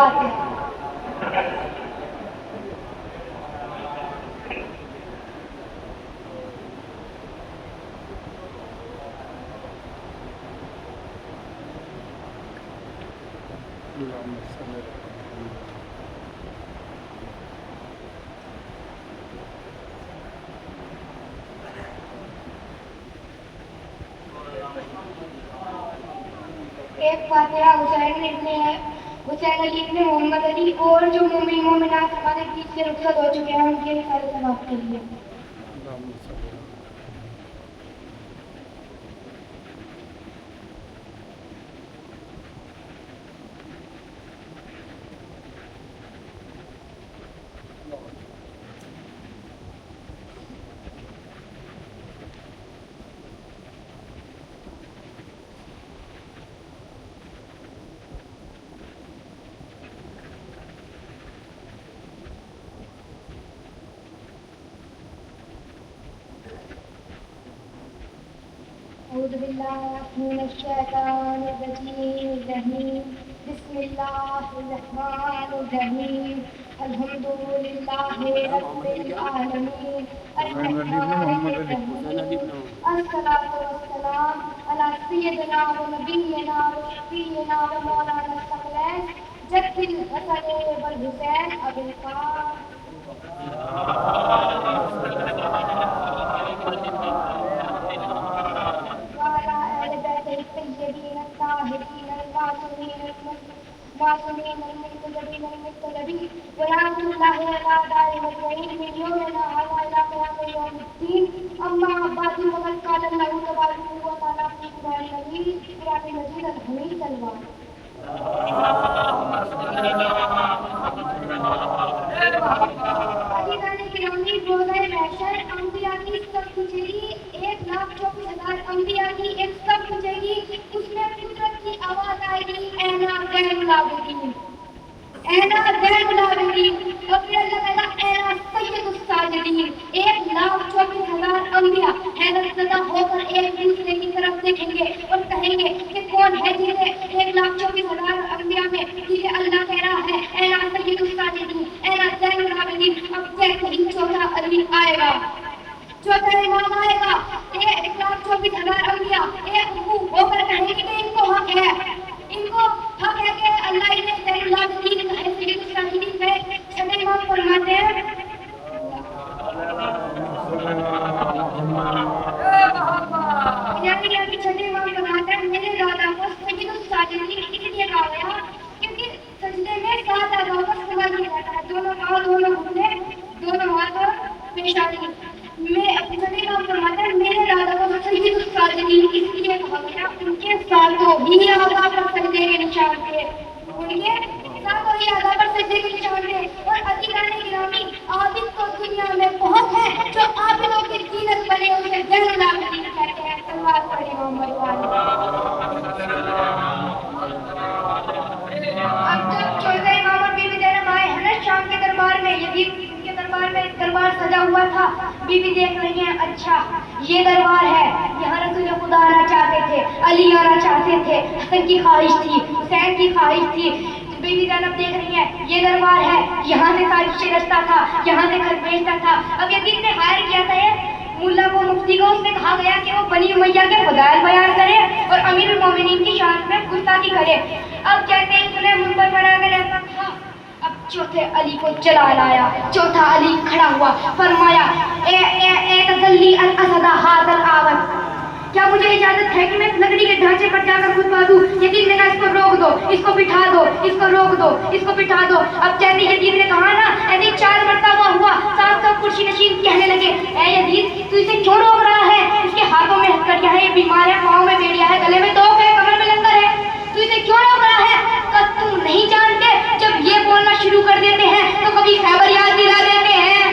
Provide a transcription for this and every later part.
الفاتحہ۔ ایک فاتحہ حسین علی ابن محمد علی اور جو مومن مومنات ہمارے بیچ سے رخصت ہو چکے ہیں ان کے سارے ثواب کے لیے۔ اعوذ باللہ من الشیطان الرجیم بسم اللہ الرحمن الرحیم الحمد للہ رب العالمین الرحمن الرحیم الصلاۃ والسلام علی سیدنا و نبینا و شفیعنا و مولانا الثقلین جد الحسن والحسین ابی القاسم الطيبين الطاهرين المعصومين المنتجبين المجتبين ورحمة الله على دائم أجمعين من يومنا هذا إلى قيام يوم الدين أما بعد فقد قال الله تبارك وتعالى في قرآن المجيد الحميد الواحد عزیزان گرامی، روزہ محشر انبیاء کی سب پوچھے گی، 1,24,000 انبیاء کی ایک سب پوچھے گی، اس میں قدرت کی آواز آئے گی اینا غیر العابدین، اینا غیر العابدین، اور پھر اللہ تعالیٰ اینا سید الساجدین، 1,24,000 انبیاء حیرت زدہ ہو کر ایک دوسرے کی طرف دیکھیں گے اور کہیں گے کہ کون ہے جسے 1,24,000 انبیاء میں جسے اللہ کہہ رہا ہے اینا سید الساجدین، اینا غیر العابدین۔ اب جیسے ہی چوتھا علی آئے گا، چوتھا امام آئے گا، 1,24,000 انبیاء ایک منہ ہو کر کہیں گے کہ ان کو حق ہے، ان کو حق ہے کہ اللہ انہیں غیر العابدین کہے، سید الساجدین کہے۔ چھٹے امام فرماتے ہیں چھٹے امام فرماتے ہیں میرے دادا کو سید الساجدین اس لیے کہا گیا کیونکہ سجدے میں 7 اعضاء کا استعمال کیا جاتا ہے، دونوں پاؤں، دونوں گھٹنے، دونوں ہاتھ اور پیشانی۔ میں چھٹے امام فرماتے ہیں میرے دادا کو سید الساجدین اس لیے کہا گیا ان کے ساتوں ہی اعضاء پر سجدے کے نشان تھے، ان کے ساتوں ہی اعضاء پر سجدے کے نشان تھے۔ اور عزیزان گرامی، عابد تو دنیا میں بہت ہے، جو عابدوں کی زینت بنے اسے غیر العابدین کہتے ہیں۔ صلوات پڑھیں محمد والے۔ اب جب چوتھے امام اور بی بی زینب آئے ہیں نا شام کے دربار میں، یزید کے دربار میں دربار سجا ہوا تھا، بی بی دیکھ رہی ہیں اچھا یہ دربار ہے، یہاں رسول خدا آنا چاہتے تھے، علی آنا چاہتے تھے، حسن کی خواہش تھی، حسین کی خواہش تھی۔ بی بی زینب دیکھ رہی ہیں یہ دربار ہے، یہاں سے سازش رچتا تھا، یہاں سے خط بھیجتا تھا۔ اب یزید نے ہائر کیا تھا یہ ملا کو، مفتی کو، اس سے کہا گیا کہ وہ بنی امیہ کے فضائل بیان کرے اور امیر المومنین کی شان میں گستاخی کرے۔ اب جیسے اس نے منبر پر آ کر ایسا کہا، اب چوتھے علی کو جلال آیا، چوتھا علی کھڑا ہوا، فرمایا اے تذلی الاسد ھذا الاول، کیا مجھے اجازت ہے کہ میں اس لکڑی کے ڈھانچے پر جا کر خطبہ دوں؟ یزید نے کہا اس کو روک دو، اس کو بٹھا دو، اس کو روک دو، اس کو بٹھا دو۔ اب جیسے یزید نے کہا نا، ایسے 4 مرتبہ ہوا، ساتھ ساتھ کرسی نشین کہنے لگے اے یزید تو اسے کیوں روک رہا ہے؟ اس کے ہاتھوں میں ہتھکڑیاں ہیں، یہ بیمار ہے، پاؤں میں بیڑیا ہے، گلے میں توپ ہے، کمر میں لنگر ہے، تو اسے کیوں روک رہا ہے؟ تم نہیں جانتے جب یہ بولنا شروع کر دیتے ہیں تو کبھی خیبر یاد دلا دیتے ہیں،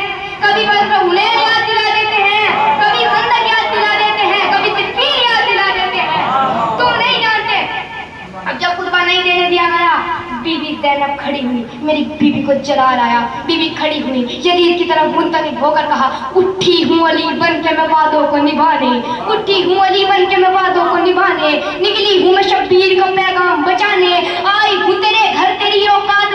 کبھی بدر حنین یاد دلا دیتے ہیں، کبھی خندق یاد دلا دیتے ہیں، کبھی صفین یاد دلا دیتے ہیں، تم نہیں جانتے۔ اب جب خطبہ نہیں دینے دیا گیا، بی بی زینب کھڑی ہوئی، میری بی بی کو جلال آیا، بی بی کھڑی ہوئی، یزید کی طرف منتقل ہو کر کہا اٹھی ہوں علی بن کے میں وعدوں کو نبھانے، اٹھی ہوں علی بن کے میں وعدوں کو نبھانے، نکلی ہوں میں شبیر کا پیغام بچانے، آئی ہوں تیرے گھر تیری اوقات